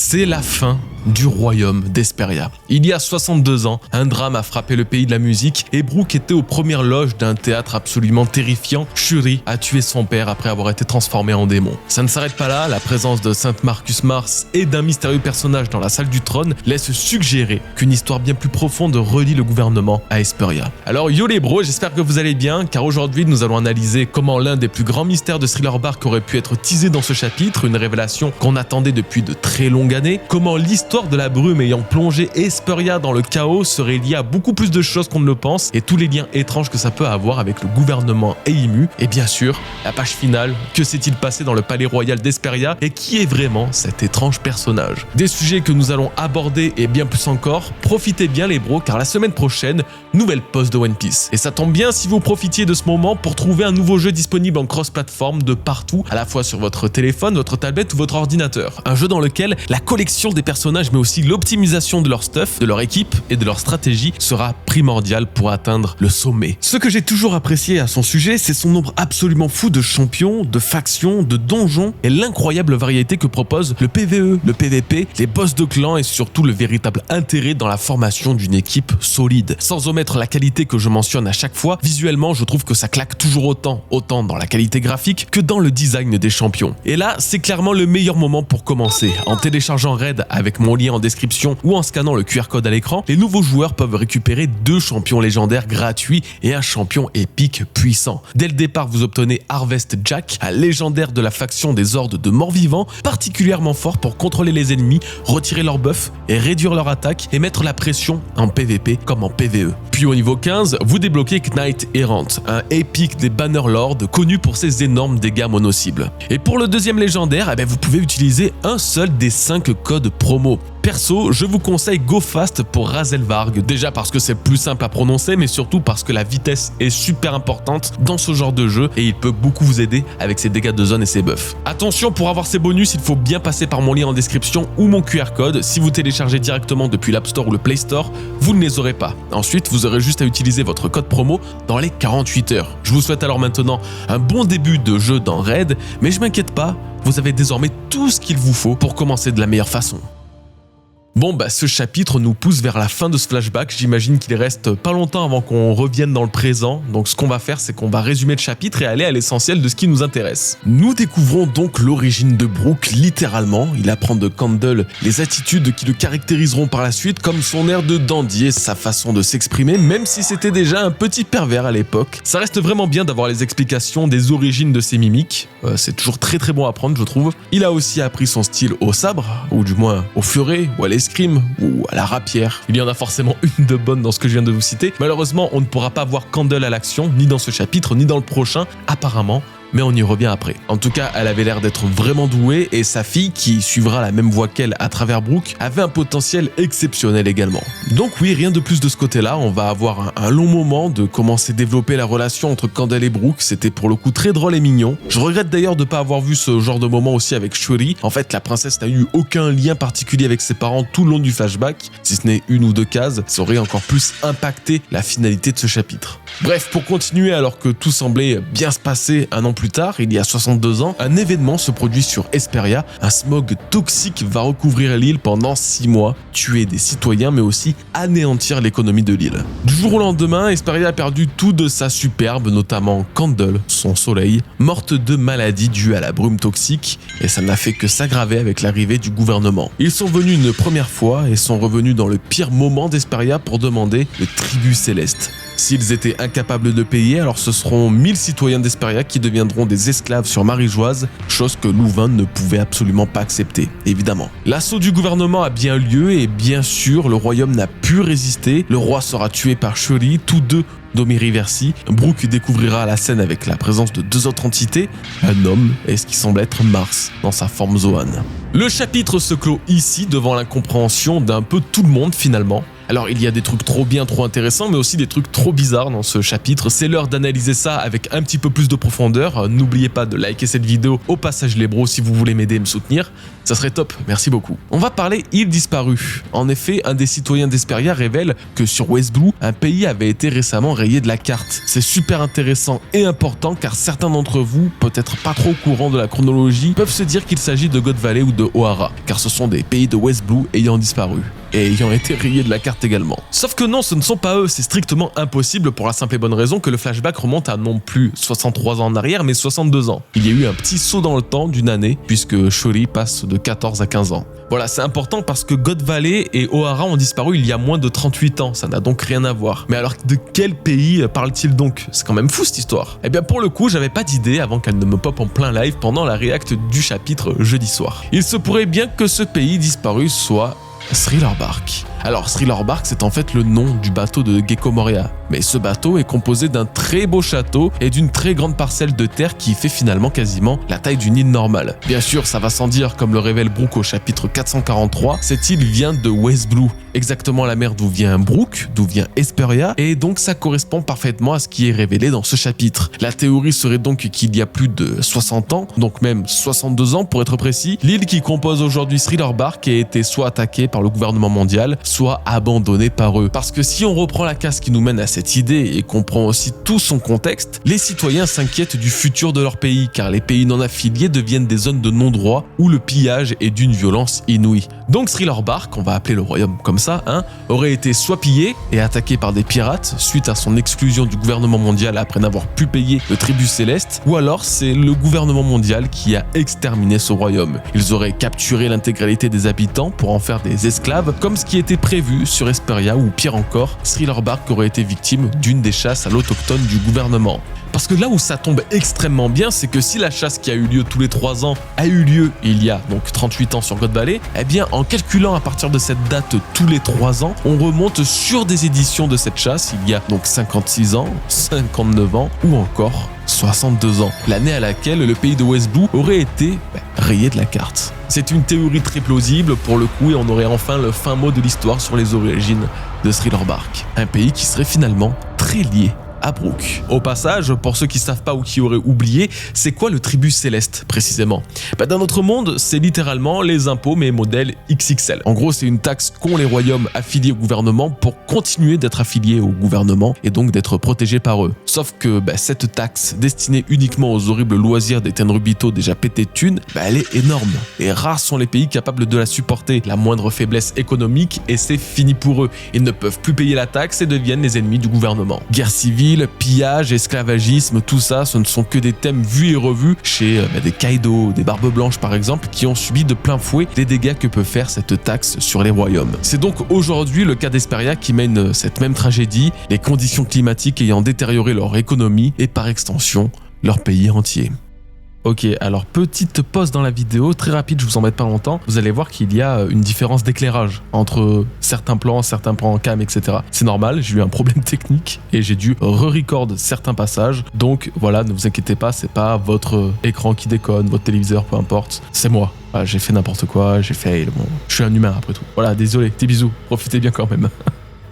C'est la fin du royaume d'Hesperia. Il y a 62 ans, un drame a frappé le pays de la musique et Brooke était aux premières loges d'un théâtre absolument terrifiant. Shuri a tué son père après avoir été transformé en démon. Ça ne s'arrête pas là, la présence de Saint Marcus Mars et d'un mystérieux personnage dans la salle du trône laisse suggérer qu'une histoire bien plus profonde relie le gouvernement à Hesperia. Alors yo les bros, j'espère que vous allez bien, car aujourd'hui nous allons analyser comment l'un des plus grands mystères de Thriller Bark aurait pu être teasé dans ce chapitre, une révélation qu'on attendait depuis de très longues années, comment l'histoire de la brume ayant plongé Hesperia dans le chaos serait liée à beaucoup plus de choses qu'on ne le pense, et tous les liens étranges que ça peut avoir avec le gouvernement Heimu, et bien sûr, la page finale, que s'est-il passé dans le palais royal d'Hesperia, et qui est vraiment cet étrange personnage. Des sujets que nous allons aborder et bien plus encore, profitez bien les bros, car la semaine prochaine, nouvelle pause de One Piece. Et ça tombe bien si vous profitiez de ce moment pour trouver un nouveau jeu disponible en cross-platform de partout, à la fois sur votre téléphone, votre tablette ou votre ordinateur. Un jeu dans lequel la collection des personnages mais aussi l'optimisation de leur stuff, de leur équipe et de leur stratégie sera primordiale pour atteindre le sommet. Ce que j'ai toujours apprécié à son sujet, c'est son nombre absolument fou de champions, de factions, de donjons et l'incroyable variété que propose le PvE, le PvP, les boss de clan et surtout le véritable intérêt dans la formation d'une équipe solide. Sans omettre la qualité que je mentionne à chaque fois, visuellement je trouve que ça claque toujours autant dans la qualité graphique que dans le design des champions. Et là, c'est clairement le meilleur moment pour commencer. En téléchargeant Raid avec mon lien en description ou en scannant le QR code à l'écran, les nouveaux joueurs peuvent récupérer 2 champions légendaires gratuits et un champion épique puissant. Dès le départ, vous obtenez Harvest Jack, un légendaire de la faction des hordes de morts-vivants, particulièrement fort pour contrôler les ennemis, retirer leurs buffs et réduire leur attaque et mettre la pression en PvP comme en PvE. Puis au niveau 15, vous débloquez Knight Errant, un épique des Bannerlords connu pour ses énormes dégâts mono-cibles. Et pour le deuxième légendaire, vous pouvez utiliser un seul des 5 codes promo. Perso, je vous conseille Go Fast pour Razelvarg, déjà parce que c'est plus simple à prononcer, mais surtout parce que la vitesse est super importante dans ce genre de jeu et il peut beaucoup vous aider avec ses dégâts de zone et ses buffs. Attention, pour avoir ces bonus, il faut bien passer par mon lien en description ou mon QR code. Si vous téléchargez directement depuis l'App Store ou le Play Store, vous ne les aurez pas. Ensuite, vous aurez juste à utiliser votre code promo dans les 48 heures. Je vous souhaite alors maintenant un bon début de jeu dans Raid, mais je m'inquiète pas, vous avez désormais tout ce qu'il vous faut pour commencer de la meilleure façon. Bon ce chapitre nous pousse vers la fin de ce flashback, j'imagine qu'il reste pas longtemps avant qu'on revienne dans le présent, donc ce qu'on va faire c'est qu'on va résumer le chapitre et aller à l'essentiel de ce qui nous intéresse. Nous découvrons donc l'origine de Brooke littéralement, il apprend de Candle les attitudes qui le caractériseront par la suite comme son air de dandy et sa façon de s'exprimer, même si c'était déjà un petit pervers à l'époque. Ça reste vraiment bien d'avoir les explications des origines de ses mimiques, c'est toujours très bon à prendre je trouve. Il a aussi appris son style au sabre, ou du moins au furet ou à l'escrime ou à la rapière. Il y en a forcément une de bonne dans ce que je viens de vous citer. Malheureusement, on ne pourra pas voir Candle à l'action, ni dans ce chapitre, ni dans le prochain, apparemment. Mais on y revient après. En tout cas, elle avait l'air d'être vraiment douée et sa fille, qui suivra la même voie qu'elle à travers Brooke, avait un potentiel exceptionnel également. Donc oui, rien de plus de ce côté-là, on va avoir un long moment de comment s'est développée la relation entre Candle et Brooke, c'était pour le coup très drôle et mignon. Je regrette d'ailleurs de ne pas avoir vu ce genre de moment aussi avec Shuri. En fait, la princesse n'a eu aucun lien particulier avec ses parents tout le long du flashback, si ce n'est 1 ou 2 cases, ça aurait encore plus impacté la finalité de ce chapitre. Bref, pour continuer alors que tout semblait bien se passer un an plus tard, il y a 62 ans, un événement se produit sur Hesperia. Un smog toxique va recouvrir l'île pendant 6 mois, tuer des citoyens mais aussi anéantir l'économie de l'île. Du jour au lendemain, Hesperia a perdu tout de sa superbe, notamment Candle, son soleil, morte de maladie due à la brume toxique, et ça n'a fait que s'aggraver avec l'arrivée du gouvernement. Ils sont venus une première fois et sont revenus dans le pire moment d'Hesperia pour demander le tribut céleste. S'ils étaient incapables de payer, alors ce seront 1000 citoyens d'Hesperia qui deviendront des esclaves sur Marie-Joise, chose que Louvain ne pouvait absolument pas accepter, évidemment. L'assaut du gouvernement a bien lieu et bien sûr, le royaume n'a pu résister. Le roi sera tué par Shuri, tous deux d'Omiri-Versi. Brooke découvrira la scène avec la présence de 2 autres entités, un homme et ce qui semble être Mars dans sa forme Zoan. Le chapitre se clôt ici devant l'incompréhension d'un peu tout le monde finalement. Alors il y a des trucs trop bien, trop intéressants, mais aussi des trucs trop bizarres dans ce chapitre. C'est l'heure d'analyser ça avec un petit peu plus de profondeur. N'oubliez pas de liker cette vidéo au passage les bros si vous voulez m'aider et me soutenir. Ça serait top, merci beaucoup. On va parler île disparue. En effet, un des citoyens d'Hesperia révèle que sur WestBlue, un pays avait été récemment rayé de la carte. C'est super intéressant et important car certains d'entre vous, peut-être pas trop au courant de la chronologie, peuvent se dire qu'il s'agit de God Valley ou de O'Hara, car ce sont des pays de WestBlue ayant disparu et ayant été rayés de la carte également. Sauf que non, ce ne sont pas eux, c'est strictement impossible pour la simple et bonne raison que le flashback remonte à non plus 63 ans en arrière, mais 62 ans. Il y a eu un petit saut dans le temps d'une année, puisque Shuri passe de 14 à 15 ans. Voilà, c'est important parce que God Valley et O'Hara ont disparu il y a moins de 38 ans, ça n'a donc rien à voir. Mais alors de quel pays parle-t-il donc? C'est quand même fou cette histoire. Eh bien pour le coup, j'avais pas d'idée avant qu'elle ne me pop en plein live pendant la react du chapitre jeudi soir. Il se pourrait bien que ce pays disparu soit Thriller-Bark. Alors Thriller-Bark, c'est en fait le nom du bateau de Gecko Moria. Mais ce bateau est composé d'un très beau château et d'une très grande parcelle de terre qui fait finalement quasiment la taille d'une île normale. Bien sûr, ça va sans dire, comme le révèle Brook au chapitre 443, cette île vient de WestBlue, exactement la mer d'où vient Brook, d'où vient Hesperia, et donc ça correspond parfaitement à ce qui est révélé dans ce chapitre. La théorie serait donc qu'il y a plus de 60 ans, donc même 62 ans pour être précis, l'île qui compose aujourd'hui Thriller-Bark a été soit attaquée par le gouvernement mondial, soit abandonnée par eux. Parce que si on reprend la case qui nous mène à cette idée et comprend aussi tout son contexte, les citoyens s'inquiètent du futur de leur pays, car les pays non affiliés deviennent des zones de non-droit où le pillage est d'une violence inouïe. Donc Thriller-Bark, on va appeler le royaume comme ça, aurait été soit pillé et attaqué par des pirates suite à son exclusion du gouvernement mondial après n'avoir pu payer le tribut céleste, ou alors c'est le gouvernement mondial qui a exterminé ce royaume. Ils auraient capturé l'intégralité des habitants pour en faire des esclaves, comme ce qui était prévu sur Hesperia, ou pire encore, Thriller-Bark aurait été victime d'une des chasses à l'autochtone du gouvernement. Parce que là où ça tombe extrêmement bien, c'est que si la chasse qui a eu lieu tous les 3 ans a eu lieu il y a donc 38 ans sur God Valley, eh bien en calculant à partir de cette date tous les 3 ans, on remonte sur des éditions de cette chasse il y a donc 56 ans, 59 ans ou encore 62 ans, l'année à laquelle le pays de WestBlue aurait été rayé de la carte. C'est une théorie très plausible pour le coup et on aurait enfin le fin mot de l'histoire sur les origines de Thriller-Bark, un pays qui serait finalement très lié à Brook. Au passage, pour ceux qui savent pas ou qui auraient oublié, c'est quoi le tribut céleste précisément? Dans notre monde, c'est littéralement les impôts mais modèle XXL. En gros, c'est une taxe qu'ont les royaumes affiliés au gouvernement pour continuer d'être affiliés au gouvernement et donc d'être protégés par eux. Sauf que cette taxe destinée uniquement aux horribles loisirs des Tenryubito déjà pétés de thunes, elle est énorme. Et rares sont les pays capables de la supporter. La moindre faiblesse économique et c'est fini pour eux. Ils ne peuvent plus payer la taxe et deviennent les ennemis du gouvernement. Guerre civile, pillage, esclavagisme, tout ça, ce ne sont que des thèmes vus et revus chez des Kaido, des Barbes Blanches par exemple, qui ont subi de plein fouet les dégâts que peut faire cette taxe sur les royaumes. C'est donc aujourd'hui le cas d'Hesperia qui mène cette même tragédie, les conditions climatiques ayant détérioré leur économie et par extension leur pays entier. Ok, alors petite pause dans la vidéo, très rapide, je vous embête pas longtemps. Vous allez voir qu'il y a une différence d'éclairage entre certains plans en cam, etc. C'est normal, j'ai eu un problème technique et j'ai dû re-record certains passages. Donc voilà, ne vous inquiétez pas, c'est pas votre écran qui déconne, votre téléviseur, peu importe, c'est moi. Voilà, j'ai fait n'importe quoi, j'ai fail, bon, je suis un humain après tout. Voilà, désolé, des bisous, profitez bien quand même.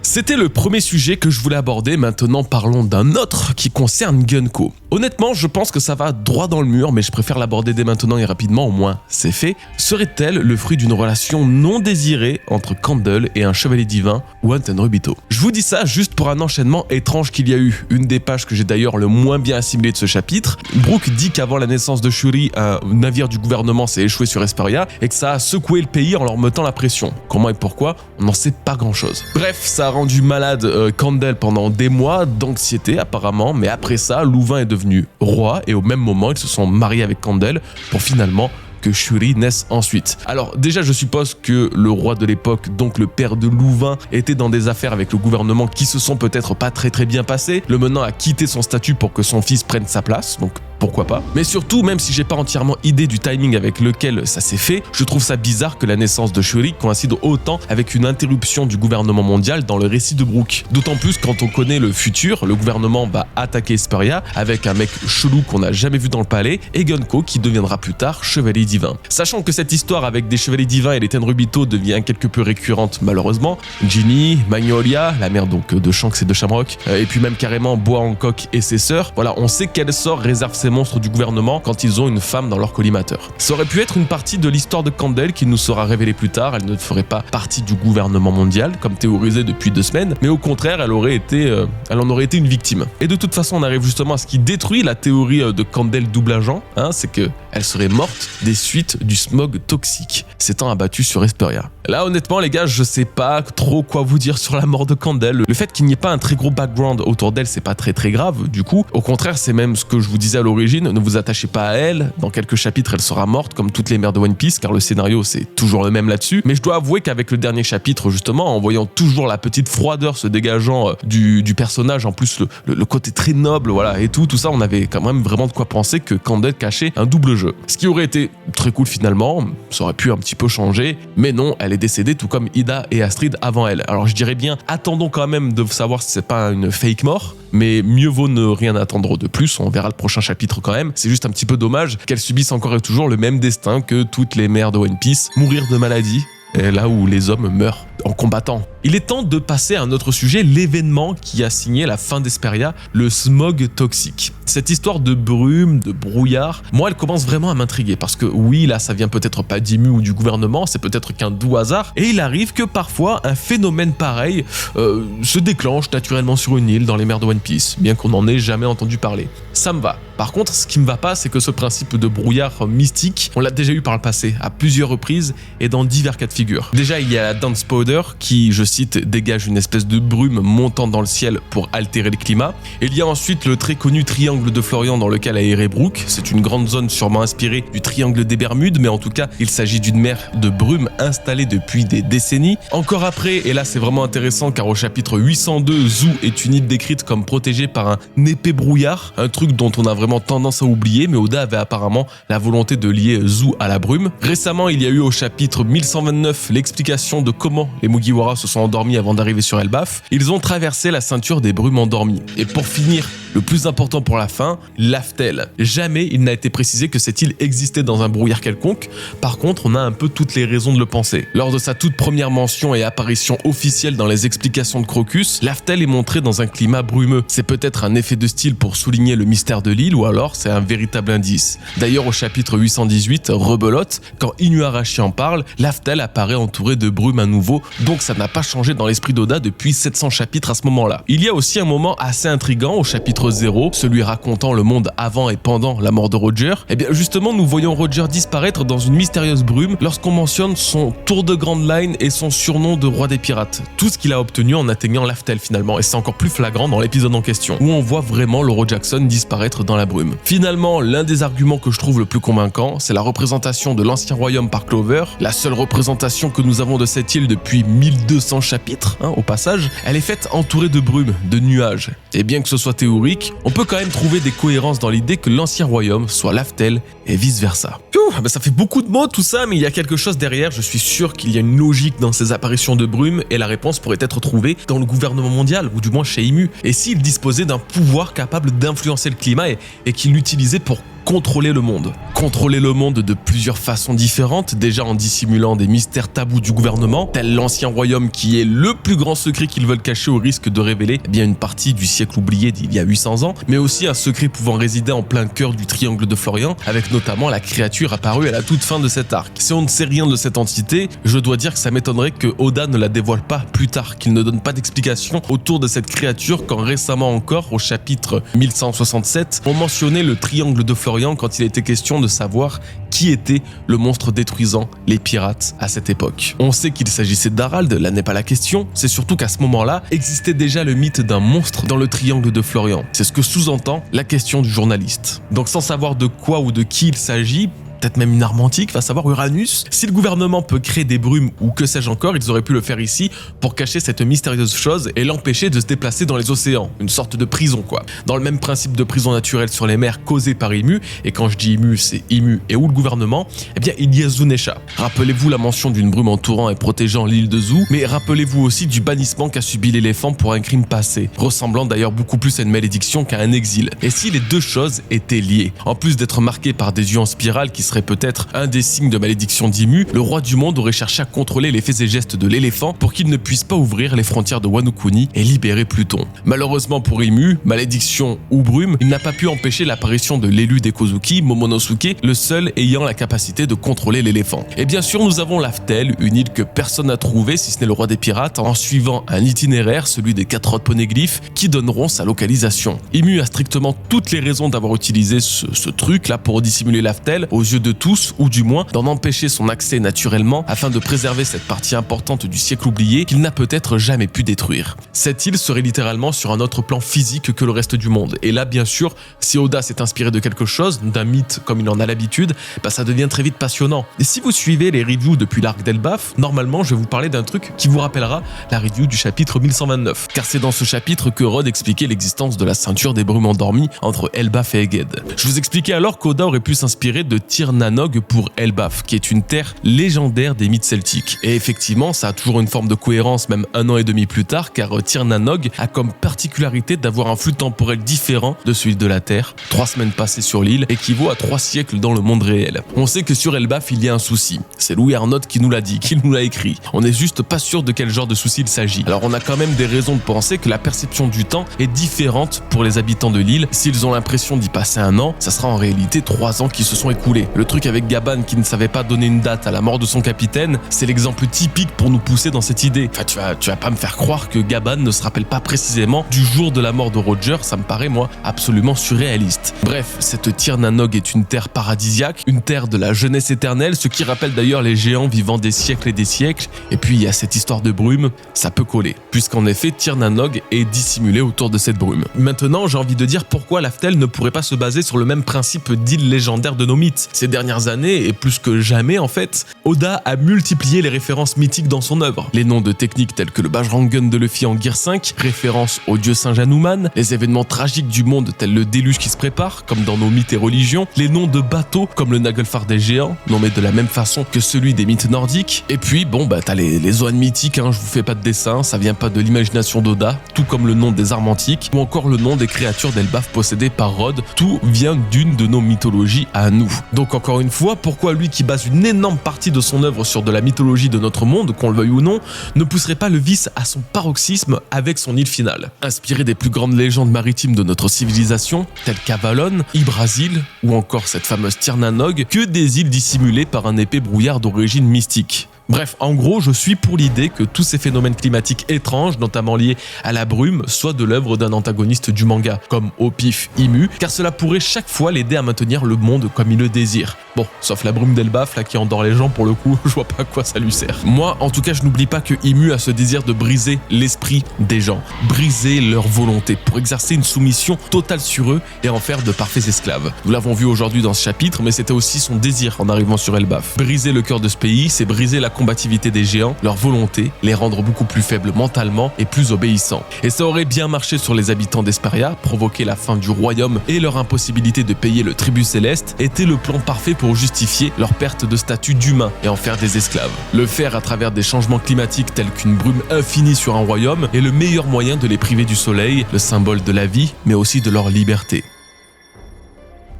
C'était le premier sujet que je voulais aborder, maintenant parlons d'un autre qui concerne Gunko. Honnêtement, je pense que ça va droit dans le mur, mais je préfère l'aborder dès maintenant et rapidement, au moins c'est fait. Serait-elle le fruit d'une relation non désirée entre Candle et un chevalier divin ou un Tenryubito? Je vous dis ça juste pour un enchaînement étrange qu'il y a eu. Une des pages que j'ai d'ailleurs le moins bien assimilé de ce chapitre. Brook dit qu'avant la naissance de Shuri, un navire du gouvernement s'est échoué sur Hesperia et que ça a secoué le pays en leur mettant la pression. Comment et pourquoi? On n'en sait pas grand chose. Bref, ça a rendu malade Candle pendant des mois d'anxiété apparemment, mais après ça, Louvain est devenu roi et au même moment, ils se sont mariés avec Candle pour finalement que Shuri naisse ensuite. Alors déjà, je suppose que le roi de l'époque, donc le père de Louvain, était dans des affaires avec le gouvernement qui se sont peut-être pas très bien passées. Le menant a quitté son statut pour que son fils prenne sa place, donc pourquoi pas. Mais surtout, même si j'ai pas entièrement idée du timing avec lequel ça s'est fait, je trouve ça bizarre que la naissance de Shuri coïncide autant avec une interruption du gouvernement mondial dans le récit de Brook. D'autant plus quand on connaît le futur, le gouvernement va attaquer Hesperia avec un mec chelou qu'on n'a jamais vu dans le palais et Gunko qui deviendra plus tard chevalier divin. Sachant que cette histoire avec des chevaliers divins et les Tenryubito devient quelque peu récurrente malheureusement, Ginny, Magnolia, la mère donc de Shanks et de Shamrock, et puis même carrément Boa Hancock et ses sœurs, voilà, on sait quel sort réservent ces monstres du gouvernement quand ils ont une femme dans leur collimateur. Ça aurait pu être une partie de l'histoire de Candle qui nous sera révélée plus tard, elle ne ferait pas partie du gouvernement mondial comme théorisé depuis 2 semaines, mais au contraire elle en aurait été une victime. Et de toute façon on arrive justement à ce qui détruit la théorie de Candle double agent, c'est que elle serait morte des suites du smog toxique s'étant abattu sur Hesperia. Là honnêtement les gars, je sais pas trop quoi vous dire sur la mort de Candle. Le fait qu'il n'y ait pas un très gros background autour d'elle, c'est pas très grave du coup. Au contraire, c'est même ce que je vous disais à l'origine, ne vous attachez pas à elle, dans quelques chapitres elle sera morte comme toutes les mères de One Piece car le scénario c'est toujours le même là-dessus. Mais je dois avouer qu'avec le dernier chapitre justement, en voyant toujours la petite froideur se dégageant du personnage, en plus le côté très noble, voilà, et tout ça, on avait quand même vraiment de quoi penser que Candle cachait un double jeu. Ce qui aurait été très cool finalement, ça aurait pu un petit peu changer, mais non, elle est décédée tout comme Ida et Astrid avant elle. Alors je dirais bien, attendons quand même de savoir si c'est pas une fake mort, mais mieux vaut ne rien attendre de plus, on verra le prochain chapitre quand même. C'est juste un petit peu dommage qu'elle subisse encore et toujours le même destin que toutes les mères de One Piece, mourir de maladie, et là où les hommes meurent en combattant. Il est temps de passer à un autre sujet, l'événement qui a signé la fin d'Hesperia, le smog toxique. Cette histoire de brume, de brouillard, moi elle commence vraiment à m'intriguer parce que oui, là ça vient peut-être pas d'Imu ou du gouvernement, c'est peut-être qu'un doux hasard, et il arrive que parfois un phénomène pareil se déclenche naturellement sur une île dans les mers de One Piece, bien qu'on n'en ait jamais entendu parler. Ça me va. Par contre, ce qui me va pas, c'est que ce principe de brouillard mystique, on l'a déjà eu par le passé, à plusieurs reprises et dans divers cas de figure. Déjà, il y a la Dance Powder qui, je cite, dégage une espèce de brume montant dans le ciel pour altérer le climat. Et il y a ensuite le très connu triangle de Florian dans lequel a erré Brook. C'est une grande zone sûrement inspirée du triangle des Bermudes, mais en tout cas, il s'agit d'une mer de brume installée depuis des décennies. Encore après, et là c'est vraiment intéressant car au chapitre 802, Zou est une île décrite comme protégée par un épais brouillard, un truc dont on a vraiment tendance à oublier, mais Oda avait apparemment la volonté de lier Zou à la brume. Récemment, il y a eu au chapitre 1129 l'explication de comment les Mugiwara se sont endormis avant d'arriver sur Elbaf. Ils ont traversé la ceinture des brumes endormies. Et pour finir, le plus important pour la fin, Laftel. Jamais il n'a été précisé que cette île existait dans un brouillard quelconque. Par contre, on a un peu toutes les raisons de le penser. Lors de sa toute première mention et apparition officielle dans les explications de Crocus, Laftel est montré dans un climat brumeux. C'est peut-être un effet de style pour souligner le mystère de l'île ou alors c'est un véritable indice. D'ailleurs, au chapitre 818, Rebelote, quand Inuarashi en parle, Laftel apparaît entouré de brume à nouveau, donc ça n'a pas changé dans l'esprit d'Oda depuis 700 chapitres à ce moment-là. Il y a aussi un moment assez intriguant au chapitre 0, celui racontant le monde avant et pendant la mort de Roger. Et bien justement, nous voyons Roger disparaître dans une mystérieuse brume lorsqu'on mentionne son tour de Grand Line et son surnom de roi des pirates. Tout ce qu'il a obtenu en atteignant Laftel finalement, et c'est encore plus flagrant dans l'épisode en question, où on voit vraiment Loro Jackson disparaître dans la brume. Finalement, l'un des arguments que je trouve le plus convaincant, c'est la représentation de l'ancien royaume par Clover, la seule représentation que nous avons de cette île depuis 1200 chapitres, au passage. Elle est faite entourée de brume, de nuages. Et bien que ce soit théorique, on peut quand même trouver des cohérences dans l'idée que l'ancien royaume soit Laftel et vice versa. Ça fait beaucoup de mots tout ça, mais il y a quelque chose derrière, je suis sûr qu'il y a une logique dans ces apparitions de brume et la réponse pourrait être trouvée dans le gouvernement mondial, ou du moins chez Imu. Et s'il disposait d'un pouvoir capable d'influencer le climat et qu'il l'utilisait pour contrôler le monde. Contrôler le monde de plusieurs façons différentes, déjà en dissimulant des mystères tabous du gouvernement, tel l'ancien royaume qui est le plus grand secret qu'ils veulent cacher au risque de révéler bien une partie du siècle oublié d'il y a 800 ans, mais aussi un secret pouvant résider en plein cœur du triangle de Florian, avec notamment la créature apparue à la toute fin de cet arc. Si on ne sait rien de cette entité, je dois dire que ça m'étonnerait que Oda ne la dévoile pas plus tard, qu'il ne donne pas d'explication autour de cette créature quand récemment encore, au chapitre 1167, on mentionnait le triangle de Florian quand il était question de savoir qui était le monstre détruisant les pirates à cette époque. On sait qu'il s'agissait d'Harald, là n'est pas la question, c'est surtout qu'à ce moment-là existait déjà le mythe d'un monstre dans le triangle de Florian. C'est ce que sous-entend la question du journaliste. Donc sans savoir de quoi ou de qui il s'agit, peut-être même une arme antique, va savoir Uranus. Si le gouvernement peut créer des brumes ou que sais-je encore, ils auraient pu le faire ici pour cacher cette mystérieuse chose et l'empêcher de se déplacer dans les océans. Une sorte de prison quoi. Dans le même principe de prison naturelle sur les mers causée par Imu, et quand je dis Imu, c'est Imu et ou le gouvernement, eh bien il y a Zunesha. Rappelez-vous la mention d'une brume entourant et protégeant l'île de Zu, mais rappelez-vous aussi du bannissement qu'a subi l'éléphant pour un crime passé, ressemblant d'ailleurs beaucoup plus à une malédiction qu'à un exil. Et si les deux choses étaient liées? En plus d'être marqué par des yeux en spirale qui seraient peut-être un des signes de malédiction d'Imu, le roi du monde aurait cherché à contrôler les faits et gestes de l'éléphant pour qu'il ne puisse pas ouvrir les frontières de Wano Kuni et libérer Pluton. Malheureusement pour Imu, malédiction ou brume, il n'a pas pu empêcher l'apparition de l'élu des Kozuki, Momonosuke, le seul ayant la capacité de contrôler l'éléphant. Et bien sûr, nous avons Laftel, une île que personne n'a trouvée si ce n'est le roi des pirates, en suivant un itinéraire, celui des 4 autres poneglyphes, qui donneront sa localisation. Imu a strictement toutes les raisons d'avoir utilisé ce truc là pour dissimuler Laftel aux yeux de tous, ou du moins d'en empêcher son accès naturellement afin de préserver cette partie importante du siècle oublié qu'il n'a peut-être jamais pu détruire. Cette île serait littéralement sur un autre plan physique que le reste du monde. Et là, bien sûr, si Oda s'est inspiré de quelque chose, d'un mythe comme il en a l'habitude, ça devient très vite passionnant. Et si vous suivez les reviews depuis l'arc d'Elbaf, normalement, je vais vous parler d'un truc qui vous rappellera la review du chapitre 1129. Car c'est dans ce chapitre que Rod expliquait l'existence de la ceinture des brumes endormies entre Elbaf et Eged. Je vous expliquais alors qu'Oda aurait pu s'inspirer de Tir na Nog pour Elbaf, qui est une terre légendaire des mythes celtiques. Et effectivement, ça a toujours une forme de cohérence, même un an et demi plus tard, car Tir na Nog a comme particularité d'avoir un flux temporel différent de celui de la Terre. 3 semaines passées sur l'île équivaut à 3 siècles dans le monde réel. On sait que sur Elbaf, il y a un souci. C'est Louis Arnott qui nous l'a dit, qui nous l'a écrit. On n'est juste pas sûr de quel genre de souci il s'agit. Alors on a quand même des raisons de penser que la perception du temps est différente pour les habitants de l'île. S'ils ont l'impression d'y passer un an, ça sera en réalité 3 ans qui se sont écoulés. Le truc avec Gaban qui ne savait pas donner une date à la mort de son capitaine, c'est l'exemple typique pour nous pousser dans cette idée. Enfin, tu vas pas me faire croire que Gaban ne se rappelle pas précisément du jour de la mort de Roger, ça me paraît moi absolument surréaliste. Bref, cette Tir na Nog est une terre paradisiaque, une terre de la jeunesse éternelle, ce qui rappelle d'ailleurs les géants vivant des siècles et des siècles. Et puis il y a cette histoire de brume, ça peut coller, puisqu'en effet Tir na Nog est dissimulé autour de cette brume. Maintenant, j'ai envie de dire pourquoi Laftel ne pourrait pas se baser sur le même principe d'île légendaire de nos mythes. Ces dernières années, et plus que jamais en fait, Oda a multiplié les références mythiques dans son œuvre. Les noms de techniques tels que le Bajrangun de Luffy en Gear 5, référence au dieu Saint Hanuman, les événements tragiques du monde tels le déluge qui se prépare, comme dans nos mythes et religions, les noms de bateaux comme le Naglfar des géants, nommé de la même façon que celui des mythes nordiques, et puis t'as les zones mythiques, je vous fais pas de dessin, ça vient pas de l'imagination d'Oda, tout comme le nom des armes antiques, ou encore le nom des créatures d'Elbaf possédées par Rod, tout vient d'une de nos mythologies à nous. Donc encore une fois, pourquoi lui qui base une énorme partie de son œuvre sur de la mythologie de notre monde, qu'on le veuille ou non, ne pousserait pas le vice à son paroxysme avec son île finale? Inspiré des plus grandes légendes maritimes de notre civilisation, telles qu'Avalon, Yggdrasil, ou encore cette fameuse Tir na Nog, que des îles dissimulées par un épais brouillard d'origine mystique. Bref, en gros, je suis pour l'idée que tous ces phénomènes climatiques étranges, notamment liés à la brume, soient de l'œuvre d'un antagoniste du manga, comme au pif Imu, car cela pourrait chaque fois l'aider à maintenir le monde comme il le désire. Bon, sauf la brume d'Elbaf, là, qui endort les gens, pour le coup, je vois pas à quoi ça lui sert. Moi, en tout cas, je n'oublie pas que Imu a ce désir de briser l'esprit des gens, briser leur volonté, pour exercer une soumission totale sur eux et en faire de parfaits esclaves. Nous l'avons vu aujourd'hui dans ce chapitre, mais c'était aussi son désir en arrivant sur Elbaf. Briser le cœur de ce pays, c'est briser la combativité des géants, leur volonté, les rendre beaucoup plus faibles mentalement et plus obéissants. Et ça aurait bien marché sur les habitants d'Esperia, provoquer la fin du royaume et leur impossibilité de payer le tribut céleste était le plan parfait pour justifier leur perte de statut d'humain et en faire des esclaves. Le faire à travers des changements climatiques tels qu'une brume infinie sur un royaume est le meilleur moyen de les priver du soleil, le symbole de la vie, mais aussi de leur liberté.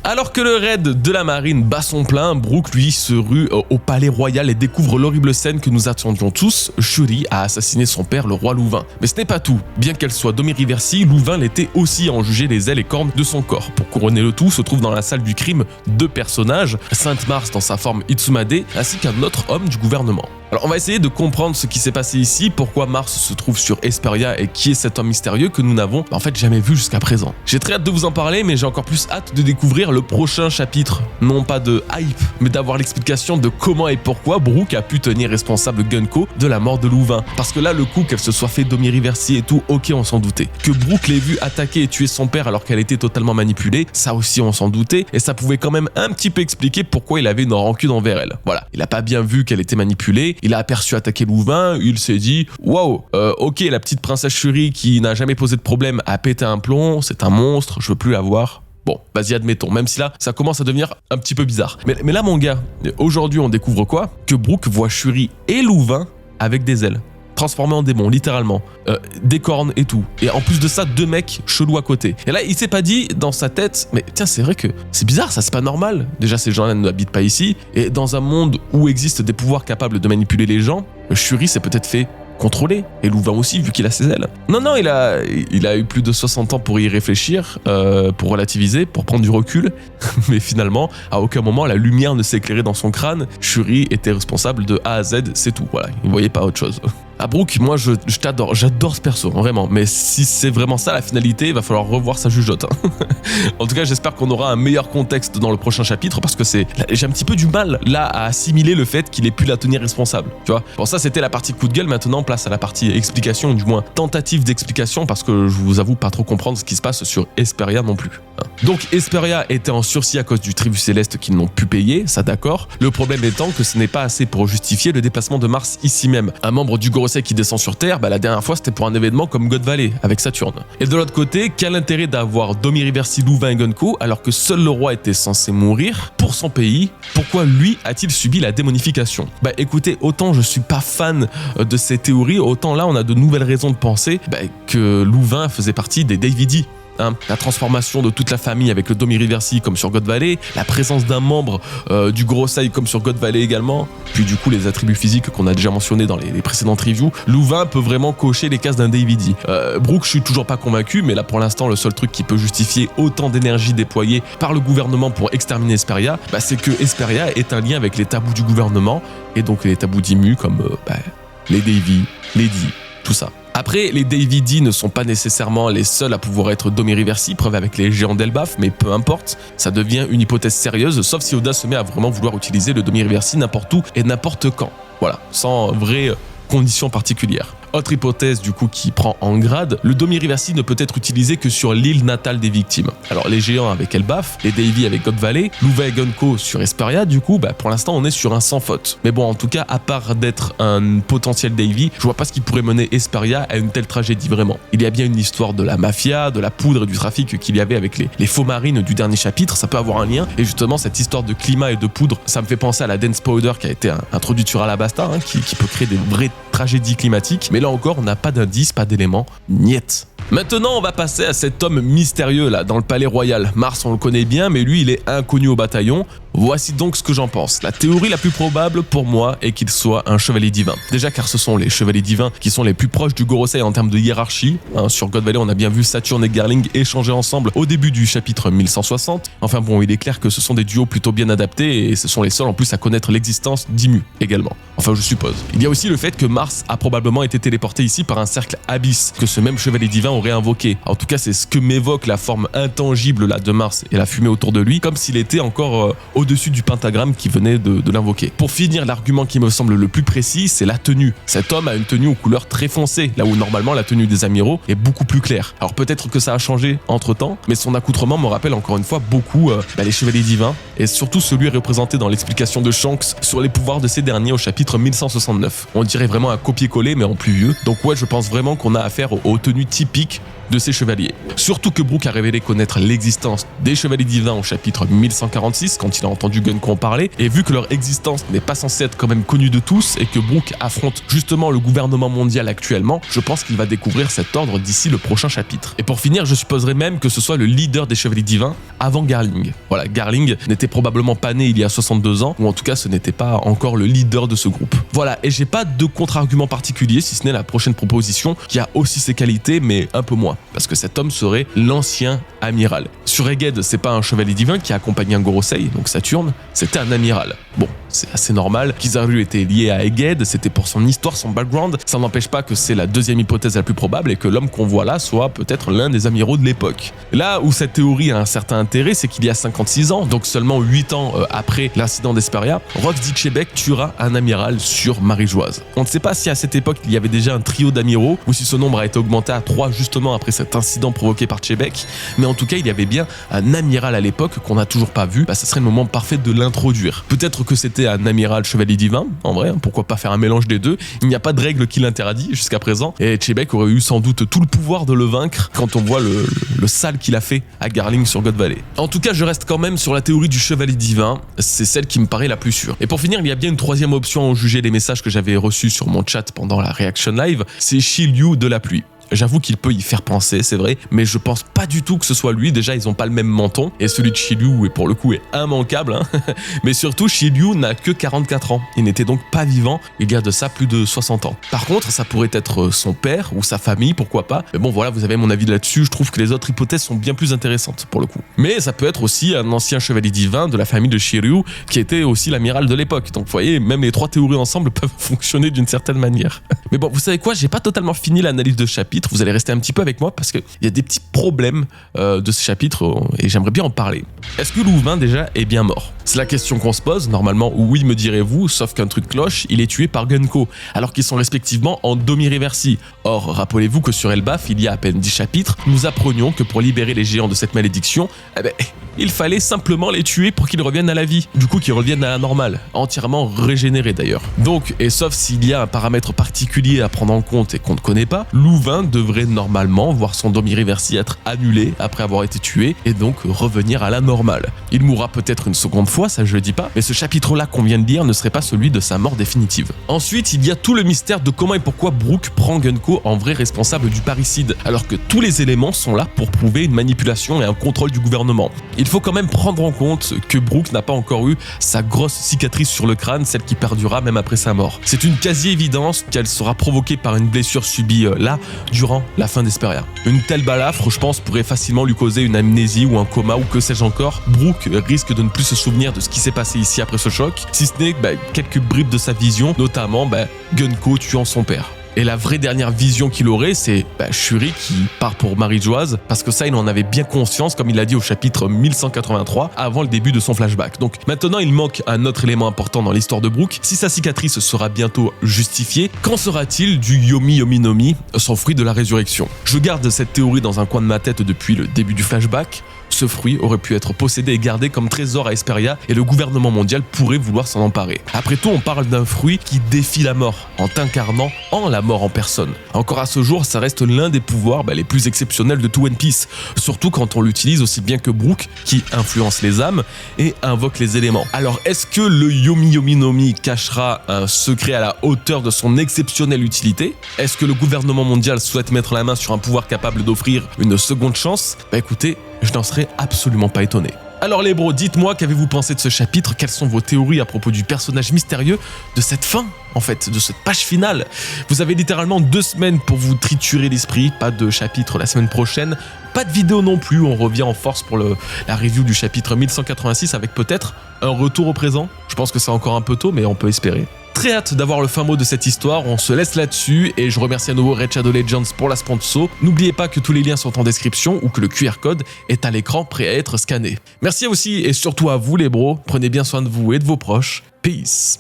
Alors que le raid de la marine bat son plein, Brook lui se rue au palais royal et découvre l'horrible scène que nous attendions tous. Shuri a assassiné son père, le roi Louvain. Mais ce n'est pas tout. Bien qu'elle soit Domiriversi, Louvain l'était aussi à en juger les ailes et cornes de son corps. Pour couronner le tout, se trouvent dans la salle du crime 2 personnages, Sainte Mars dans sa forme Itsumade, ainsi qu'un autre homme du gouvernement. Alors on va essayer de comprendre ce qui s'est passé ici, pourquoi Mars se trouve sur Hesperia et qui est cet homme mystérieux que nous n'avons en fait jamais vu jusqu'à présent. J'ai très hâte de vous en parler, mais j'ai encore plus hâte de découvrir le prochain chapitre. Non pas de hype, mais d'avoir l'explication de comment et pourquoi Brooke a pu tenir responsable Gunko de la mort de Louvain. Parce que là, le coup qu'elle se soit fait Domi-Riversi et tout, ok, on s'en doutait. Que Brooke l'ait vu attaquer et tuer son père alors qu'elle était totalement manipulée, ça aussi on s'en doutait, et ça pouvait quand même un petit peu expliquer pourquoi il avait une rancune envers elle. Voilà, il a pas bien vu qu'elle était manipulée, il a aperçu attaquer Louvain, il s'est dit « Waouh, ok, la petite princesse Shuri qui n'a jamais posé de problème a pété un plomb, c'est un monstre, je veux plus la voir. » Bon, vas-y, admettons, même si là, ça commence à devenir un petit peu bizarre. Mais là, mon gars, aujourd'hui, on découvre quoi? Que Brooke voit Shuri et Louvain avec des ailes, transformés en démons, littéralement, des cornes et tout. Et en plus de ça, 2 mecs chelous à côté. Et là, il s'est pas dit dans sa tête, mais tiens, c'est vrai que c'est bizarre, ça, c'est pas normal. Déjà, ces gens-là n'habitent pas ici. Et dans un monde où existent des pouvoirs capables de manipuler les gens, Shuri s'est peut-être fait contrôler, et Louvain aussi vu qu'il a ses ailes. Non, il a eu plus de 60 ans pour y réfléchir, pour relativiser, pour prendre du recul, mais finalement, à aucun moment la lumière ne s'est éclairée dans son crâne. Shuri était responsable de A à Z, c'est tout, voilà, il ne voyait pas autre chose. Ah Brooke, moi je t'adore, j'adore ce perso, vraiment, mais si c'est vraiment ça la finalité, il va falloir revoir sa jugeote. En tout cas, j'espère qu'on aura un meilleur contexte dans le prochain chapitre, parce que j'ai un petit peu du mal là à assimiler le fait qu'il ait pu la tenir responsable, tu vois. Bon, ça c'était la partie coup de gueule, maintenant place à la partie explication, du moins tentative d'explication, parce que je vous avoue pas trop comprendre ce qui se passe sur Hesperia non plus. Donc Hesperia était en sursis à cause du tribut céleste qu'ils n'ont pu payer, ça d'accord. Le problème étant que ce n'est pas assez pour justifier le déplacement de Mars ici même. Un membre du Gorosei qui descend sur Terre, la dernière fois c'était pour un événement comme God Valley avec Saturne. Et de l'autre côté, quel intérêt d'avoir Domi-Riversi, Louvain et Gunko alors que seul le roi était censé mourir pour son pays? Pourquoi lui a-t-il subi la démonification? Écoutez, autant je suis pas fan de ces théories, autant là on a de nouvelles raisons de penser que Louvain faisait partie des Davidi. La transformation de toute la famille avec le Domi-Riversi comme sur God Valley, la présence d'un membre du Gorosei comme sur God Valley également, puis du coup les attributs physiques qu'on a déjà mentionnés dans les précédentes reviews, Louvain peut vraiment cocher les cases d'un Davidi. Brooke, je suis toujours pas convaincu, mais là pour l'instant le seul truc qui peut justifier autant d'énergie déployée par le gouvernement pour exterminer Hesperia, c'est que Hesperia est un lien avec les tabous du gouvernement, et donc les tabous d'Imu comme les Davy, Lady, tout ça. Après, les Davidi ne sont pas nécessairement les seuls à pouvoir être Domi-Riversi, preuve avec les géants d'Elbaf, mais peu importe, ça devient une hypothèse sérieuse, sauf si Oda se met à vraiment vouloir utiliser le Domi-Riversi n'importe où et n'importe quand. Voilà, sans vraie conditions particulières. Autre hypothèse du coup qui prend en grade, le Domi-Riversi ne peut être utilisé que sur l'île natale des victimes. Alors les géants avec Elbaf, les Davy avec God Valley, Louvain et Gunko sur Hesperia, du coup pour l'instant on est sur un sans faute. Mais bon, en tout cas, à part d'être un potentiel Davy, je vois pas ce qui pourrait mener Hesperia à une telle tragédie vraiment. Il y a bien une histoire de la mafia, de la poudre et du trafic qu'il y avait avec les faux marines du dernier chapitre, ça peut avoir un lien, et justement cette histoire de climat et de poudre, ça me fait penser à la Dance Powder qui a été introduite sur Alabasta, qui peut créer des vraies tragédies climatiques, mais là encore on n'a pas d'indice, pas d'éléments, niet. Maintenant, on va passer à cet homme mystérieux là, dans le palais royal. Mars, on le connaît bien, mais lui, il est inconnu au bataillon. Voici donc ce que j'en pense. La théorie la plus probable pour moi est qu'il soit un chevalier divin. Déjà car ce sont les chevaliers divins qui sont les plus proches du Gorosei en termes de hiérarchie. Sur God Valley, on a bien vu Saturne et Garling échanger ensemble au début du chapitre 1160. Enfin bon, il est clair que ce sont des duos plutôt bien adaptés et ce sont les seuls en plus à connaître l'existence d'Imu également. Enfin, je suppose. Il y a aussi le fait que Mars a probablement été téléporté ici par un cercle Abyss que ce même chevalier divin aurait invoqué. En tout cas, c'est ce que m'évoque la forme intangible là de Mars et la fumée autour de lui, comme s'il était encore au-dessus du pentagramme qui venait de l'invoquer. Pour finir, l'argument qui me semble le plus précis, c'est la tenue. Cet homme a une tenue aux couleurs très foncées, là où normalement la tenue des amiraux est beaucoup plus claire. Alors peut-être que ça a changé entre-temps, mais son accoutrement me rappelle encore une fois beaucoup les chevaliers divins, et surtout celui représenté dans l'explication de Shanks sur les pouvoirs de ces derniers au chapitre 1169. On dirait vraiment un copier-coller, mais en plus vieux. Donc ouais, je pense vraiment qu'on a affaire aux tenues typiques de ces chevaliers. Surtout que Brooke a révélé connaître l'existence des chevaliers divins au chapitre 1146 quand il a entendu Gunko en parler, et vu que leur existence n'est pas censée être quand même connue de tous et que Brooke affronte justement le gouvernement mondial actuellement, je pense qu'il va découvrir cet ordre d'ici le prochain chapitre. Et pour finir, je supposerais même que ce soit le leader des chevaliers divins avant Garling. Voilà, Garling n'était probablement pas né il y a 62 ans, ou en tout cas ce n'était pas encore le leader de ce groupe. Voilà, et j'ai pas de contre-argument particulier si ce n'est la prochaine proposition qui a aussi ses qualités mais un peu moins. Parce que cet homme serait l'ancien amiral. Sur Egged, c'est pas un chevalier divin qui a accompagné un Gorosei, donc Saturne, c'était un amiral. Bon, c'est assez normal. Kizaru était lié à Egged, c'était pour son histoire, son background. Ça n'empêche pas que c'est la deuxième hypothèse la plus probable et que l'homme qu'on voit là soit peut-être l'un des amiraux de l'époque. Là où cette théorie a un certain intérêt, c'est qu'il y a 56 ans, donc seulement 8 ans après l'incident d'Esperia, Rox d'Ichebek tuera un amiral sur Marie-Joise. On ne sait pas si à cette époque il y avait déjà un trio d'amiraux ou si ce nombre a été augmenté à 3 justement après cet incident provoqué par Chebek, mais en tout cas il y avait bien un amiral à l'époque qu'on n'a toujours pas vu. Ce serait le moment parfait de l'introduire. Peut-être que c'était un amiral chevalier divin, en vrai, pourquoi pas faire un mélange des deux. Il n'y a pas de règle qui l'interdit jusqu'à présent et Chebek aurait eu sans doute tout le pouvoir de le vaincre quand on voit le sale qu'il a fait à Garling sur God Valley. En tout cas, je reste quand même sur la théorie du chevalier divin, c'est celle qui me paraît la plus sûre. Et pour finir, il y a bien une troisième option en juger les messages que j'avais reçus sur mon chat pendant la Reaction Live, c'est Shiryu de la pluie. J'avoue qu'il peut y faire penser, c'est vrai, mais je pense pas du tout que ce soit lui. Déjà, ils ont pas le même menton, et celui de Shiryu, pour le coup, est immanquable. Hein. Mais surtout, Shiryu n'a que 44 ans. Il n'était donc pas vivant, il y a de ça plus de 60 ans. Par contre, ça pourrait être son père ou sa famille, pourquoi pas. Mais bon, voilà, vous avez mon avis là-dessus. Je trouve que les autres hypothèses sont bien plus intéressantes, pour le coup. Mais ça peut être aussi un ancien chevalier divin de la famille de Shiryu, qui était aussi l'amiral de l'époque. Donc, vous voyez, même les trois théories ensemble peuvent fonctionner d'une certaine manière. Mais bon, vous savez quoi, j'ai pas totalement fini l'analyse de chapitre. Vous allez rester un petit peu avec moi parce qu'il y a des petits problèmes de ce chapitre et j'aimerais bien en parler. Est-ce que Louvain déjà est bien mort? C'est la question qu'on se pose. Normalement, oui, me direz-vous, sauf qu'un truc cloche, il est tué par Gunko, alors qu'ils sont respectivement en Domi-Reversi. Or, rappelez-vous que sur Elbaf, il y a à peine 10 chapitres, nous apprenions que pour libérer les géants de cette malédiction, il fallait simplement les tuer pour qu'ils reviennent à la vie. Du coup, qu'ils reviennent à la normale, entièrement régénérés d'ailleurs. Donc, et sauf s'il y a un paramètre particulier à prendre en compte et qu'on ne connaît pas, Louvain devrait normalement voir son Domi-Reversi être annulé après avoir été tué et donc revenir à la normale. Il mourra peut-être une seconde fois, ça je le dis pas, mais ce chapitre-là qu'on vient de lire ne serait pas celui de sa mort définitive. Ensuite, il y a tout le mystère de comment et pourquoi Brook prend Gunko en vrai responsable du parricide, alors que tous les éléments sont là pour prouver une manipulation et un contrôle du gouvernement. Il faut quand même prendre en compte que Brook n'a pas encore eu sa grosse cicatrice sur le crâne, celle qui perdura même après sa mort. C'est une quasi-évidence qu'elle sera provoquée par une blessure subie là, durant la fin d'Esperia. Une telle balafre, je pense, pourrait facilement lui causer une amnésie ou un coma ou que sais-je encore. Brook risque de ne plus se souvenir de ce qui s'est passé ici après ce choc, si ce n'est quelques bribes de sa vision, notamment Gunko tuant son père. Et la vraie dernière vision qu'il aurait, c'est Shuri qui part pour Marie-Joise, parce que ça, il en avait bien conscience, comme il l'a dit au chapitre 1183, avant le début de son flashback. Donc maintenant, il manque un autre élément important dans l'histoire de Brook. Si sa cicatrice sera bientôt justifiée, qu'en sera-t-il du Yomi Yomi no Mi, son fruit de la résurrection? Je garde cette théorie dans un coin de ma tête depuis le début du flashback. Ce fruit aurait pu être possédé et gardé comme trésor à Esperia et le gouvernement mondial pourrait vouloir s'en emparer. Après tout, on parle d'un fruit qui défie la mort, en t'incarnant en la mort en personne. Encore à ce jour, ça reste l'un des pouvoirs les plus exceptionnels de tout One Piece, surtout quand on l'utilise aussi bien que Brook, qui influence les âmes et invoque les éléments. Alors, est-ce que le Yomi Yomi no Mi cachera un secret à la hauteur de son exceptionnelle utilité? Est-ce que le gouvernement mondial souhaite mettre la main sur un pouvoir capable d'offrir une seconde chance? Écoutez, je n'en serais absolument pas étonné. Alors les bros, dites-moi qu'avez-vous pensé de ce chapitre, quelles sont vos théories à propos du personnage mystérieux, de cette fin en fait, de cette page finale. Vous avez littéralement 2 semaines pour vous triturer l'esprit, pas de chapitre la semaine prochaine, pas de vidéo non plus, on revient en force pour la review du chapitre 1186 avec peut-être un retour au présent. Je pense que c'est encore un peu tôt mais on peut espérer. Très hâte d'avoir le fin mot de cette histoire, on se laisse là-dessus et je remercie à nouveau Red Shadow Legends pour la sponsor. N'oubliez pas que tous les liens sont en description ou que le QR code est à l'écran prêt à être scanné. Merci aussi et surtout à vous les bros, prenez bien soin de vous et de vos proches. Peace.